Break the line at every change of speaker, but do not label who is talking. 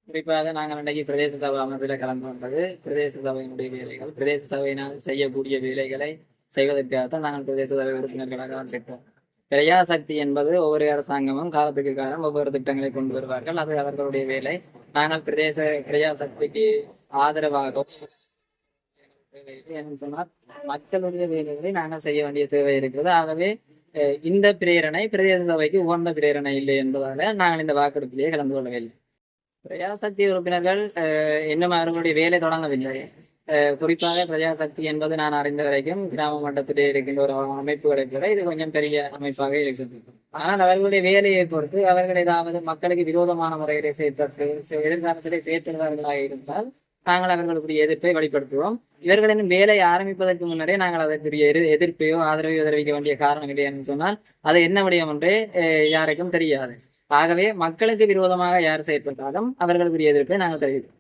குறிப்பாக நாங்கள் இன்றைக்கு பிரதேச சபை அமைப்பில் கலந்து கொண்டது பிரதேச சபையினுடைய வேலைகள், பிரதேச சபையினால் செய்யக்கூடிய வேலைகளை செய்வதற்காகத்தான் நாங்கள் பிரதேச சபை உறுப்பினர்களாக வந்திருக்கோம். பிரஜாசக்தி என்பது ஒவ்வொரு அரசாங்கமும் காலத்துக்கு காலம் ஒவ்வொரு திட்டங்களை கொண்டு வருவார்கள். அது அவர்களுடைய வேலை. நாங்கள் பிரஜாசக்திக்கு ஆதரவாக என்று சொன்னால் மக்களுடைய வேலைகளை நாங்கள் செய்ய வேண்டிய தேவை இருக்கிறது. ஆகவே இந்த பிரேரணை பிரதேச சபைக்கு உகந்த பிரேரணை இல்லை என்பதால நாங்கள் இந்த வாக்கெடுப்பிலேயே கலந்து கொள்ளவில்லை. பிரஜாசக்தி உறுப்பினர்கள் இன்னும் அவர்களுடைய வேலை தொடங்கவில்லை. குறிப்பாக பிரஜாசக்தி என்பது நான் அறிந்த வரைக்கும் கிராம மட்டத்திலே இருக்கின்ற ஒரு அமைப்புகளை கூட இது கொஞ்சம் பெரிய அமைப்பாக இருக்குது. ஆனால் அவர்களுடைய வேலையை பொறுத்து அவர்கள் ஏதாவது மக்களுக்கு விரோதமான முறையிலே செயற்பட்டு எதிர்காலத்திலே செயற்படுவார்களாக இருந்தால் நாங்கள் அவர்களுக்குரிய எதிர்ப்பை வெளிப்படுத்துவோம். இவர்களின் வேலை ஆரம்பிப்பதற்கு முன்னரே நாங்கள் அதற்குரிய எதிர்ப்பையோ ஆதரவையோ தெரிவிக்க வேண்டிய காரணம் இல்லை என்று சொன்னால் அது என்ன விடயம் என்றே யாருக்கும் தெரியாது. ஆகவே மக்களுக்கு விரோதமாக யார் செயற்பட்டாலும் அவர்களுக்குரிய எதிர்ப்பை நாங்கள் தெரிவிப்போம்.